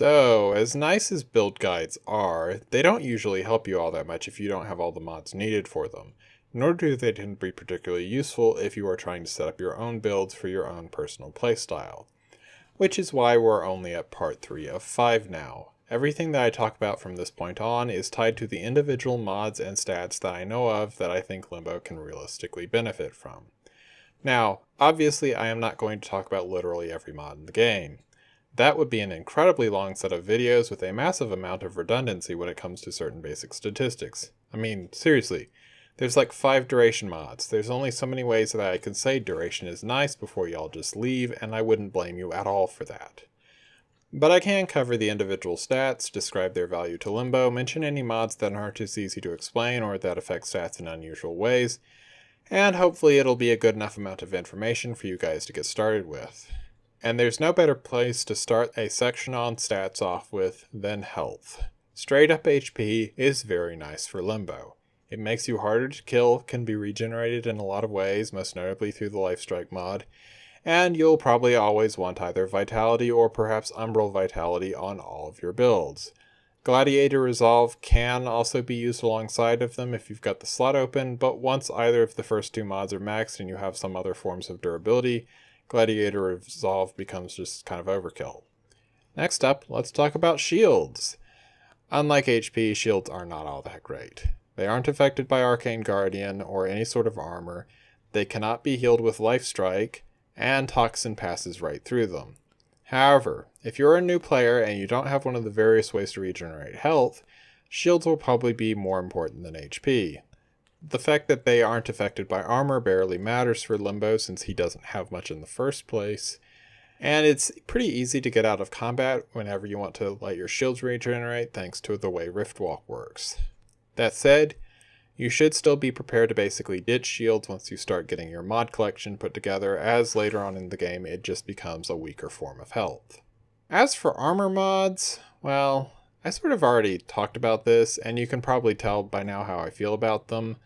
So, as nice as build guides are, they don't usually help you all that much if you don't have all the mods needed for them, nor do they tend to be particularly useful if you are trying to set up your own builds for your own personal playstyle. Which is why we're only at part 3 of 5 now. Everything that I talk about from this point on is tied to the individual mods and stats that I know of that I think Limbo can realistically benefit from. Now, obviously I am not going to talk about literally every mod in the game. That would be an incredibly long set of videos with a massive amount of redundancy when it comes to certain basic statistics. I mean, seriously, there's like 5 duration mods. There's only so many ways that I can say duration is nice before y'all just leave, and I wouldn't blame you at all for that. But I can cover the individual stats, describe their value to Limbo, mention any mods that aren't as easy to explain or that affect stats in unusual ways, and hopefully it'll be a good enough amount of information for you guys to get started with. And there's no better place to start a section on stats off with than health. Straight up HP is very nice for Limbo. It makes you harder to kill, can be regenerated in a lot of ways, most notably through the Lifestrike mod, and you'll probably always want either Vitality or perhaps Umbral Vitality on all of your builds. Gladiator Resolve can also be used alongside of them if you've got the slot open, but once either of the first 2 mods are maxed and you have some other forms of durability, Gladiator Resolve becomes just kind of overkill. Next up, let's talk about shields. Unlike HP, shields are not all that great. They aren't affected by Arcane Guardian or any sort of armor, they cannot be healed with Lifestrike, and Toxin passes right through them. However, if you're a new player and you don't have one of the various ways to regenerate health, shields will probably be more important than HP. The fact that they aren't affected by armor barely matters for Limbo since he doesn't have much in the first place, and it's pretty easy to get out of combat whenever you want to let your shields regenerate thanks to the way Riftwalk works. That said, you should still be prepared to basically ditch shields once you start getting your mod collection put together, as later on in the game it just becomes a weaker form of health. As for armor mods, well, I sort of already talked about this, and you can probably tell by now how I feel about them,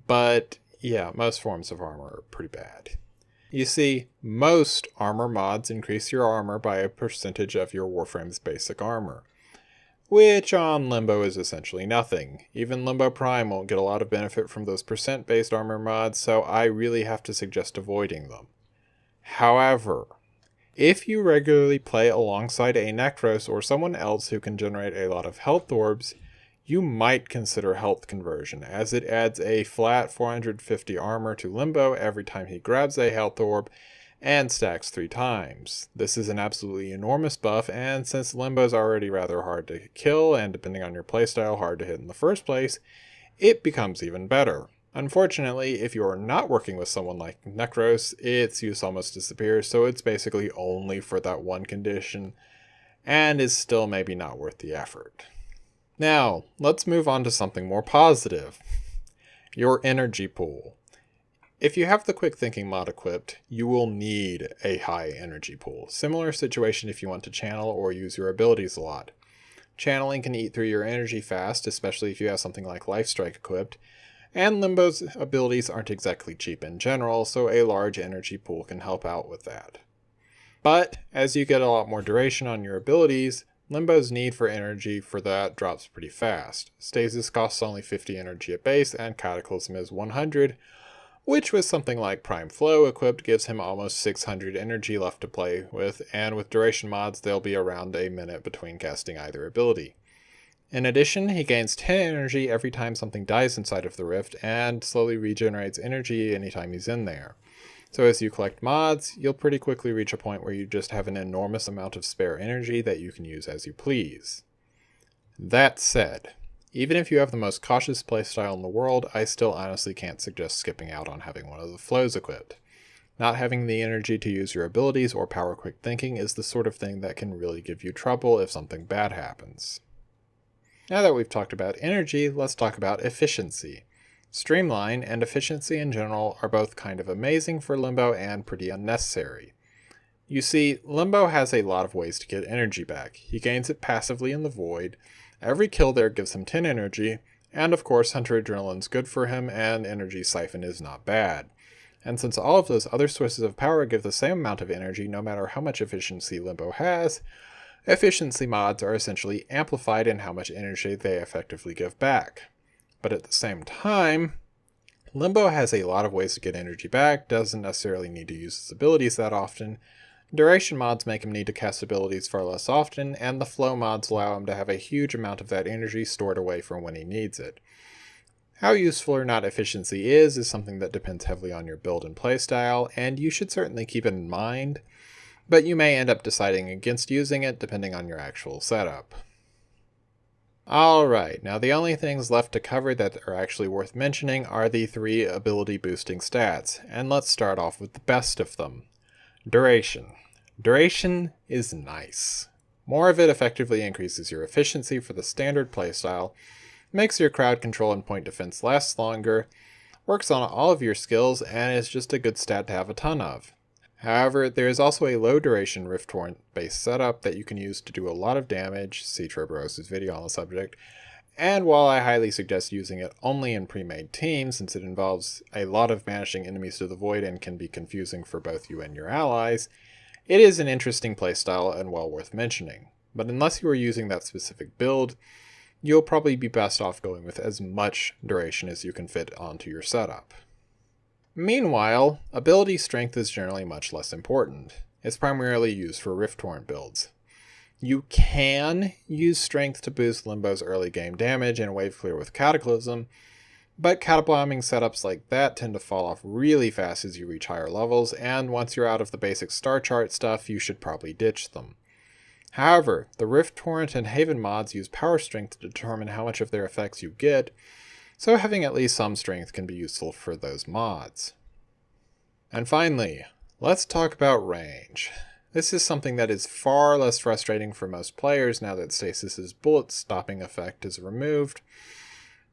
but yeah, most forms of armor are pretty bad. You see, most armor mods increase your armor by a percentage of your Warframe's basic armor, which on Limbo is essentially nothing. Even Limbo Prime won't get a lot of benefit from those percent-based armor mods, so I really have to suggest avoiding them. However, if you regularly play alongside a Necros or someone else who can generate a lot of health orbs, you might consider health conversion, as it adds a flat 450 armor to Limbo every time he grabs a health orb, and stacks 3 times. This is an absolutely enormous buff, and since Limbo is already rather hard to kill, and depending on your playstyle hard to hit in the first place, it becomes even better. Unfortunately, if you are not working with someone like Necros, its use almost disappears, so it's basically only for that one condition, and is still maybe not worth the effort. Now, let's move on to something more positive. Your energy pool. If you have the Quick Thinking mod equipped, you will need a high energy pool. Similar situation if you want to channel or use your abilities a lot. Channeling can eat through your energy fast, especially if you have something like Lifestrike equipped, and Limbo's abilities aren't exactly cheap in general, so a large energy pool can help out with that. But as you get a lot more duration on your abilities, Limbo's need for energy for that drops pretty fast. Stasis costs only 50 energy at base, and Cataclysm is 100, which with something like Prime Flow equipped gives him almost 600 energy left to play with, and with duration mods they'll be around a minute between casting either ability. In addition, he gains 10 energy every time something dies inside of the rift, and slowly regenerates energy anytime he's in there. So as you collect mods, you'll pretty quickly reach a point where you just have an enormous amount of spare energy that you can use as you please. That said, even if you have the most cautious playstyle in the world, I still honestly can't suggest skipping out on having one of the flows equipped. Not having the energy to use your abilities or power quick thinking is the sort of thing that can really give you trouble if something bad happens. Now that we've talked about energy, let's talk about efficiency. Streamline and efficiency in general are both kind of amazing for Limbo and pretty unnecessary. You see, Limbo has a lot of ways to get energy back. He gains it passively in the Void, every kill there gives him 10 energy, and of course Hunter Adrenaline's good for him, and Energy Siphon is not bad. And since all of those other sources of power give the same amount of energy no matter how much efficiency Limbo has, Efficiency mods are essentially amplified in how much energy they effectively give back. But at the same time, Limbo has a lot of ways to get energy back, doesn't necessarily need to use his abilities that often. Duration mods make him need to cast abilities far less often, and the flow mods allow him to have a huge amount of that energy stored away for when he needs it. How useful or not efficiency is something that depends heavily on your build and playstyle, and you should certainly keep it in mind, but you may end up deciding against using it depending on your actual setup. Alright, now the only things left to cover that are actually worth mentioning are the 3 ability boosting stats, and let's start off with the best of them. Duration. Duration is nice. More of it effectively increases your efficiency for the standard playstyle, makes your crowd control and point defense last longer, works on all of your skills, and is just a good stat to have a ton of. However, there is also a low duration Rift Torrent based setup that you can use to do a lot of damage, see Troberos's video on the subject, and while I highly suggest using it only in pre-made teams since it involves a lot of banishing enemies to the void and can be confusing for both you and your allies, it is an interesting playstyle and well worth mentioning. But unless you are using that specific build, you'll probably be best off going with as much duration as you can fit onto your setup. Meanwhile, ability strength is generally much less important. It's primarily used for Rift Torrent builds. You can use strength to boost Limbo's early game damage and wave clear with Cataclysm, but catabombing setups like that tend to fall off really fast as you reach higher levels, and once you're out of the basic star chart stuff, you should probably ditch them. However, the Rift Torrent and Haven mods use power strength to determine how much of their effects you get, so having at least some strength can be useful for those mods. And finally, let's talk about range. This is something that is far less frustrating for most players now that Stasis's bullet stopping effect is removed,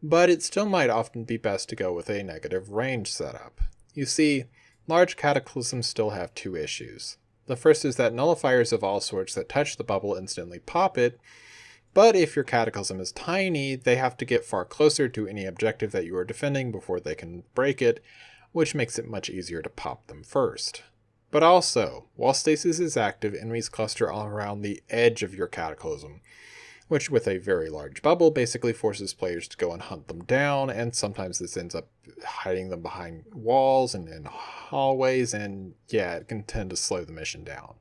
but it still might often be best to go with a negative range setup. You see, large cataclysms still have 2 issues. The first is that nullifiers of all sorts that touch the bubble instantly pop it, but if your cataclysm is tiny, they have to get far closer to any objective that you are defending before they can break it, which makes it much easier to pop them first. But also, while stasis is active, enemies cluster all around the edge of your cataclysm, which with a very large bubble basically forces players to go and hunt them down, and sometimes this ends up hiding them behind walls and in hallways, and yeah, it can tend to slow the mission down.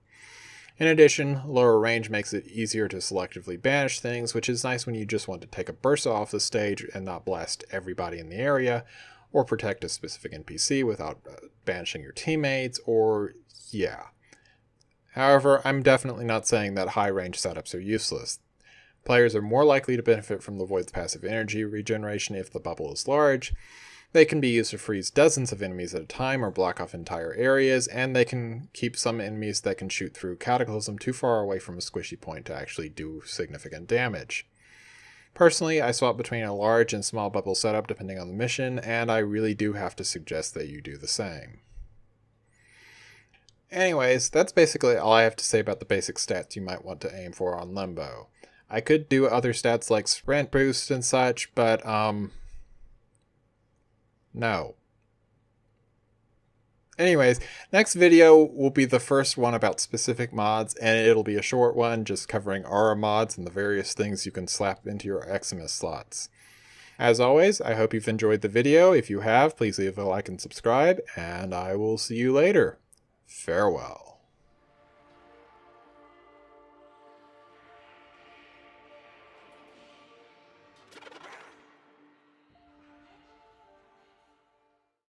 In addition, lower range makes it easier to selectively banish things, which is nice when you just want to take a burst off the stage and not blast everybody in the area, or protect a specific NPC without banishing your teammates, or yeah. However, I'm definitely not saying that high range setups are useless. Players are more likely to benefit from the Void's passive energy regeneration if the bubble is large. They can be used to freeze dozens of enemies at a time or block off entire areas, and they can keep some enemies that can shoot through Cataclysm too far away from a squishy point to actually do significant damage. Personally, I swap between a large and small bubble setup depending on the mission, and I really do have to suggest that you do the same. Anyways, that's basically all I have to say about the basic stats you might want to aim for on Limbo. I could do other stats like sprint boost and such, but no. Anyways, next video will be the first one about specific mods, and it'll be a short one just covering aura mods and the various things you can slap into your Eximus slots. As always, I hope you've enjoyed the video. If you have, please leave a like and subscribe, and I will see you later. Farewell.